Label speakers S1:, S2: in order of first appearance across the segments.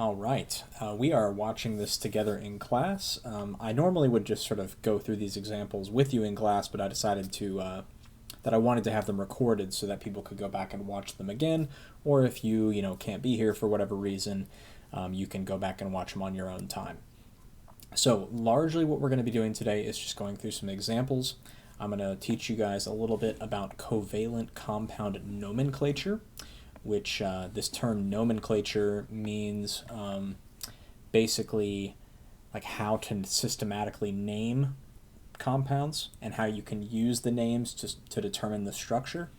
S1: All right, we are watching this together in class. I normally would just sort of go through these examples with you in class, but I decided that I wanted to have them recorded so that people could go back and watch them again, or if you can't be here for whatever reason, you can go back and watch them on your own time. So largely what we're going to be doing today is just going through some examples. I'm going to teach you guys a little bit about covalent compound nomenclature, which this term nomenclature means basically like how to systematically name compounds and how you can use the names to determine the structure.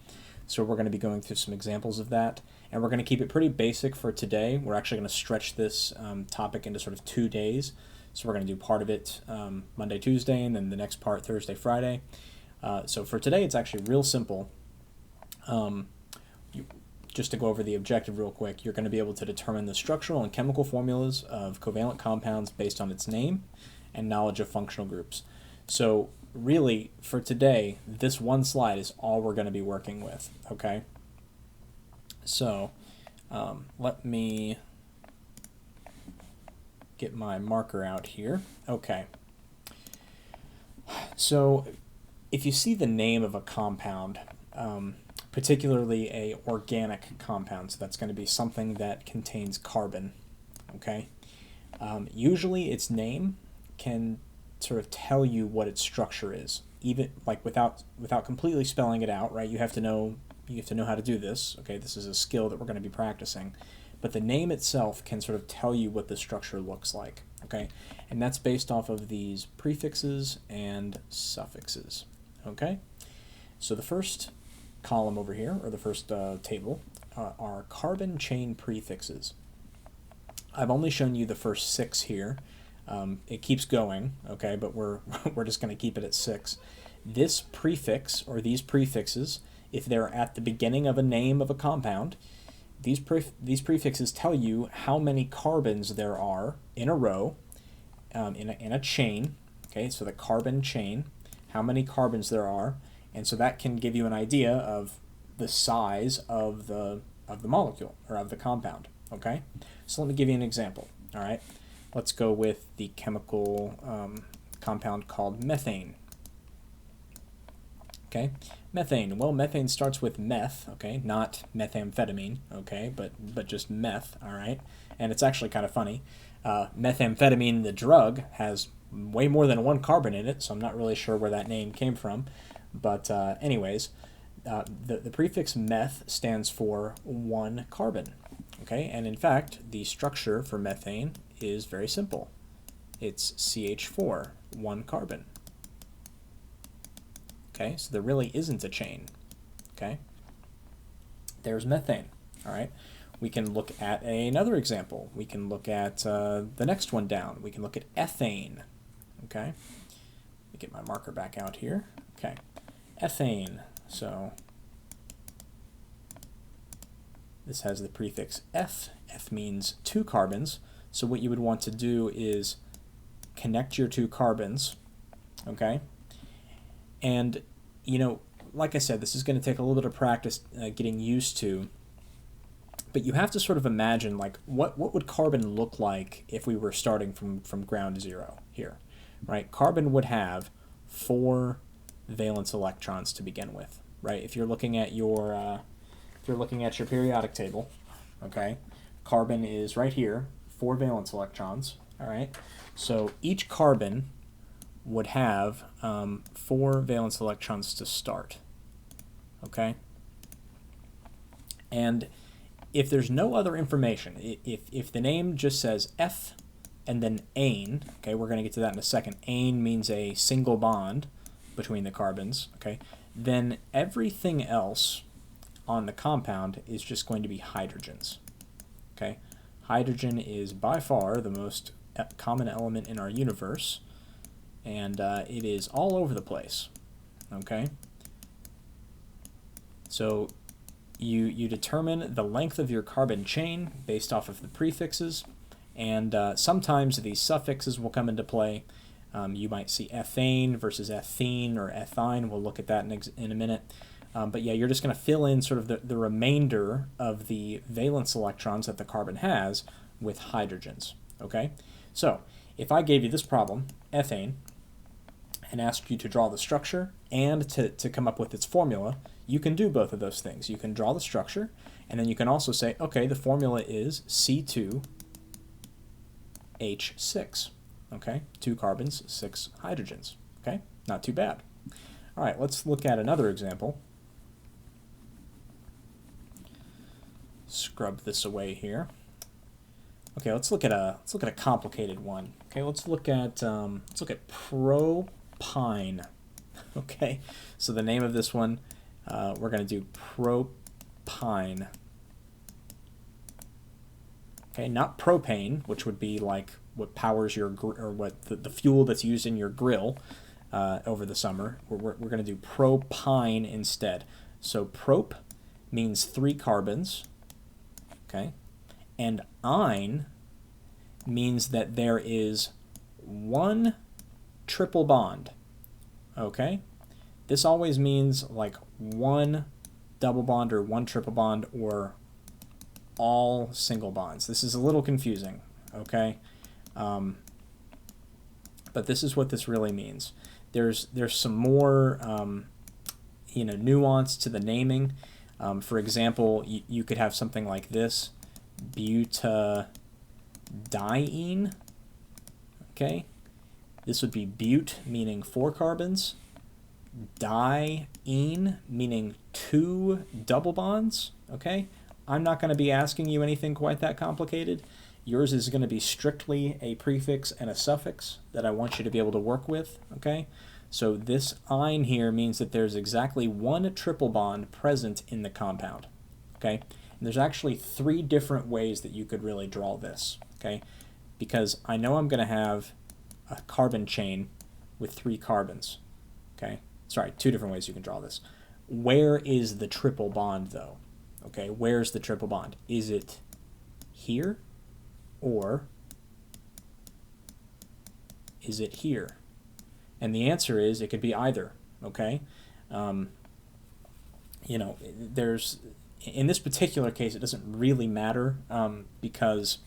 S1: So we're going to be going through some examples of that, and we're going to keep it pretty basic for today. We're actually going to stretch this topic into sort of 2 days. So we're going to do part of it Monday, Tuesday, and then the next part Thursday, Friday. So for today, it's actually real simple. Just to go over the objective real quick, you're going to be able to determine the structural and chemical formulas of covalent compounds based on its name and knowledge of functional groups. So really, for today, this one slide is all we're going to be working with, okay? So let me get my marker out here. Okay. So if you see the name of a compound, particularly a organic compound, so that's going to be something that contains carbon, okay? Usually its name can sort of tell you what its structure is, even like without completely spelling it out, right? You have to know how to do this, okay? This is a skill that we're going to be practicing. But the name itself can sort of tell you what the structure looks like, okay? And that's based off of these prefixes and suffixes, okay? So the first column over here, or the first table, are carbon chain prefixes. I've only shown you the first 6 here. It keeps going, okay, but we're just going to keep it at 6. This prefix, or these prefixes, if they're at the beginning of a name of a compound, these prefixes tell you how many carbons there are in a row, in a chain, okay, so the carbon chain, how many carbons there are, and so that can give you an idea of the size of the molecule, or of the compound, okay? So let me give you an example, all right? Let's go with the chemical compound called methane. Okay, methane. Well, methane starts with meth, okay, not methamphetamine, okay, but just meth, all right? And it's actually kind of funny. Methamphetamine, the drug, has way more than 1 carbon in it, so I'm not really sure where that name came from. But anyways, the prefix meth stands for 1 carbon, okay? And in fact, the structure for methane is very simple. It's CH4, 1 carbon. Okay, so there really isn't a chain, okay? There's methane, all right? We can look at another example. We can look at the next one down. We can look at ethane, okay? Let me get my marker back out here. Okay, ethane, so this has the prefix F. F means 2 carbons, so what you would want to do is connect your 2 carbons, okay? And, like I said, this is going to take a little bit of practice getting used to, but you have to sort of imagine, like, what would carbon look like if we were starting from ground zero here, right? Carbon would have 4 valence electrons to begin with, right? If you're looking at your periodic table, okay, carbon is right here, 4 valence electrons, all right? So each carbon would have 4 valence electrons to start, okay? And if there's no other information, if the name just says F and then ane, okay, we're going to get to that in a second. Ane means a single bond between the carbons, okay? Then everything else on the compound is just going to be hydrogens, okay? Hydrogen is by far the most common element in our universe, and it is all over the place, okay? So you determine the length of your carbon chain based off of the prefixes, and sometimes these suffixes will come into play. You might see ethane versus ethene or ethyne. We'll look at that in a minute. But yeah, you're just going to fill in sort of the remainder of the valence electrons that the carbon has with hydrogens, okay? So if I gave you this problem, ethane, and asked you to draw the structure and to come up with its formula, you can do both of those things. You can draw the structure, and then you can also say, okay, the formula is C2H6, okay? 2 carbons, 6 hydrogens, okay? Not too bad. All right, let's look at another example. Scrub this away here. Okay, let's look at a complicated one. Okay, let's look at propine. Okay, so the name of this one, we're going to do propine. Okay, not propane, which would be like what powers your or what the fuel that's used in your grill over the summer. We're going to do propine instead. So prop means 3 carbons. Okay, and ine means that there is 1 triple bond. Okay, this always means like 1 double bond or 1 triple bond or all single bonds. This is a little confusing, okay? But this is what this really means. There's some more nuance to the naming. For example, you could have something like this, butadiene, okay? This would be but, meaning 4 carbons, diene, meaning 2 double bonds, okay? I'm not going to be asking you anything quite that complicated. Yours is going to be strictly a prefix and a suffix that I want you to be able to work with, okay? So this ine here means that there's exactly 1 triple bond present in the compound, okay? And there's actually 3 different ways that you could really draw this, okay? Because I know I'm going to have a carbon chain with 3 carbons, okay? Sorry, 2 different ways you can draw this. Where is the triple bond, though? Okay, where's the triple bond? Is it here, or is it here? And the answer is it could be either, okay? There's, in this particular case, it doesn't really matter because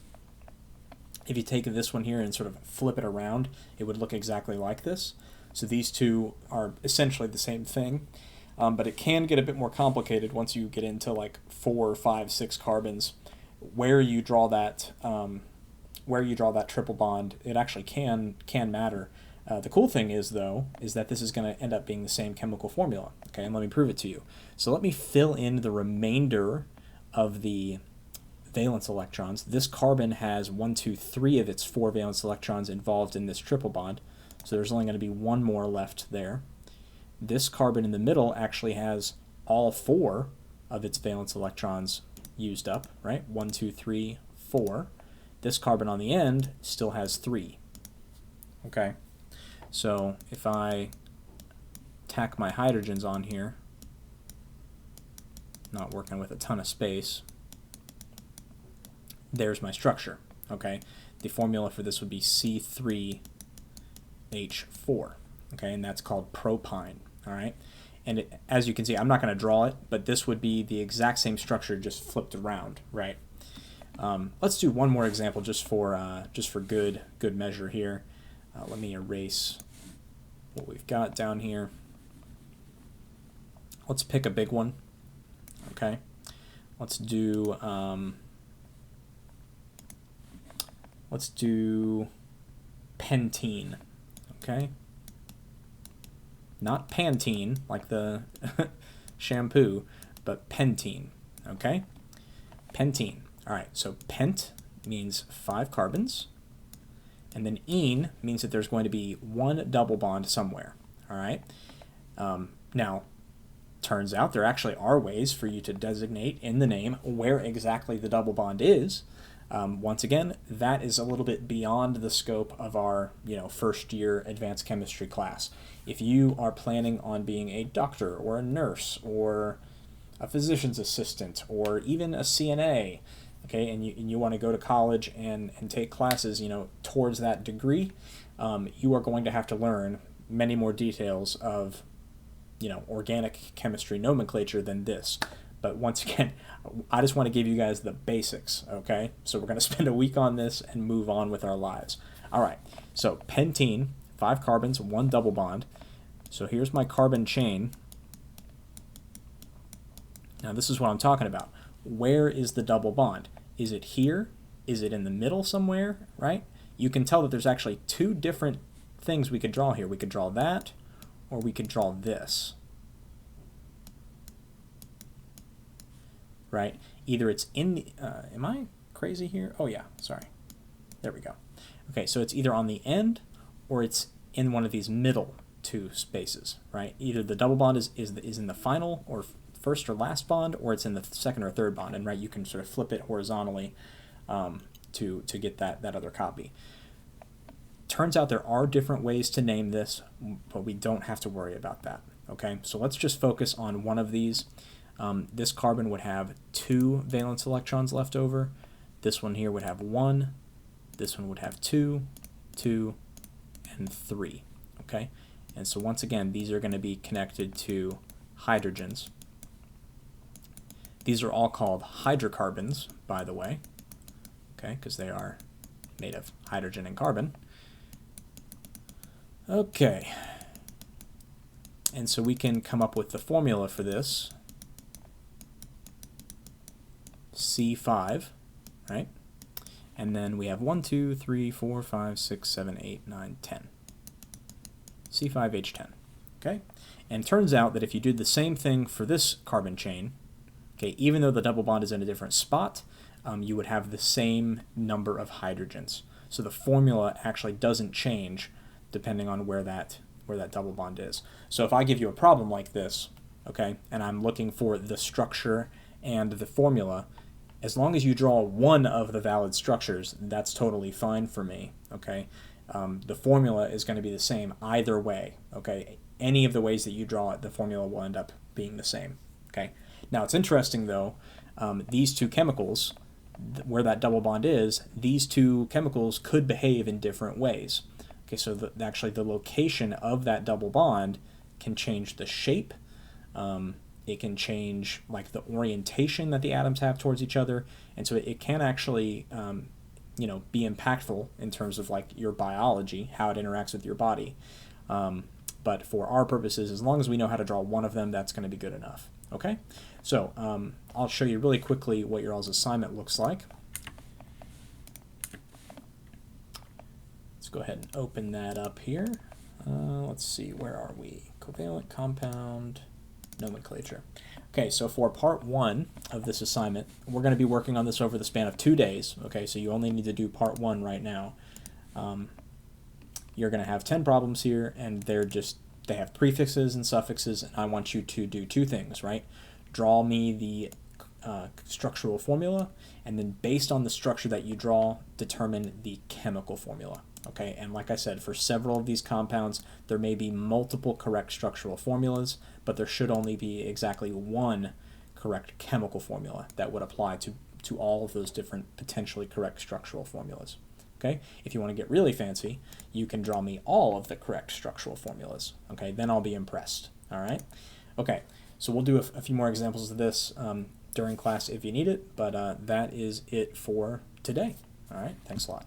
S1: if you take this one here and sort of flip it around, it would look exactly like this. So these two are essentially the same thing, but it can get a bit more complicated once you get into like 4, 5, 6 carbons. Where you draw that triple bond, it actually can matter. The cool thing is, though, is that this is going to end up being the same chemical formula. Okay, and let me prove it to you. So let me fill in the remainder of the valence electrons. This carbon has 1, 2, 3 of its 4 valence electrons involved in this triple bond. So there's only going to be 1 more left there. This carbon in the middle actually has all 4 of its valence electrons used up, right? 1, 2, 3, 4. This carbon on the end still has 3. Okay, so if I tack my hydrogens on here, not working with a ton of space, there's my structure, okay? The formula for this would be C3H4, okay, and that's called propine, all right? And as you can see, I'm not going to draw it, but this would be the exact same structure just flipped around, right? Let's do one more example just for good measure here. Let me erase what we've got down here. Let's pick a big one, okay? Let's do pentene, okay? Not Pantene, like the shampoo, but pentene, okay? Pentene. All right, so pent means 5 carbons, and then ene means that there's going to be 1 double bond somewhere, all right? Now, turns out there actually are ways for you to designate in the name where exactly the double bond is. Once again, that is a little bit beyond the scope of our first year advanced chemistry class. If you are planning on being a doctor or a nurse or a physician's assistant or even a CNA, okay, and you want to go to college and take classes towards that degree, you are going to have to learn many more details of organic chemistry nomenclature than this. But once again, I just want to give you guys the basics, okay? So we're going to spend a week on this and move on with our lives. All right, so pentene, 5 carbons, 1 double bond. So here's my carbon chain. Now this is what I'm talking about. Where is the double bond? Is it here? Is it in the middle somewhere, right? You can tell that there's actually 2 different things we could draw here. We could draw that, or we could draw this. Right? Either it's in the, am I crazy here? Oh yeah, sorry. There we go. Okay, so it's either on the end or it's in one of these middle 2 spaces, right? Either the double bond is in the final or first or last bond, or it's in the second or third bond, and right, you can sort of flip it horizontally to get that other copy. Turns out there are different ways to name this, but we don't have to worry about that, okay? So let's just focus on one of these. This carbon would have 2 valence electrons left over. This one here would have 1. This one would have 2, 2, and 3, okay? And so once again, these are going to be connected to hydrogens. These are all called hydrocarbons, by the way, okay, because they are made of hydrogen and carbon. Okay, and so we can come up with the formula for this. C5, right? And then we have 1, 2, 3, 4, 5, 6, 7, 8, 9, 10. C5H10, okay? And it turns out that if you did the same thing for this carbon chain, okay, even though the double bond is in a different spot, you would have the same number of hydrogens. So the formula actually doesn't change depending on where that double bond is. So if I give you a problem like this, okay, and I'm looking for the structure and the formula, as long as you draw one of the valid structures, that's totally fine for me, okay? The formula is going to be the same either way, okay? Any of the ways that you draw it, the formula will end up being the same, okay? Now, it's interesting, though, these 2 chemicals, where that double bond is, these 2 chemicals could behave in different ways. Okay, so actually the location of that double bond can change the shape. It can change like the orientation that the atoms have towards each other, and so it can actually be impactful in terms of like your biology, how it interacts with your body. But for our purposes, as long as we know how to draw one of them, that's going to be good enough. Okay, so I'll show you really quickly what your all's assignment looks like. Let's go ahead and open that up here. Let's see, where are we? Covalent compound nomenclature. Okay, so for part 1 of this assignment, we're going to be working on this over the span of 2 days. Okay, so you only need to do part 1 right now. You're going to have 10 problems here, and they have prefixes and suffixes, and I want you to do 2 things, right? Draw me the structural formula, and then based on the structure that you draw, determine the chemical formula. Okay, and like I said, for several of these compounds, there may be multiple correct structural formulas, but there should only be exactly one correct chemical formula that would apply to all of those different potentially correct structural formulas. Okay, if you want to get really fancy, you can draw me all of the correct structural formulas. Okay, then I'll be impressed. All right. Okay, so we'll do a few more examples of this during class if you need it, but that is it for today. All right, thanks a lot.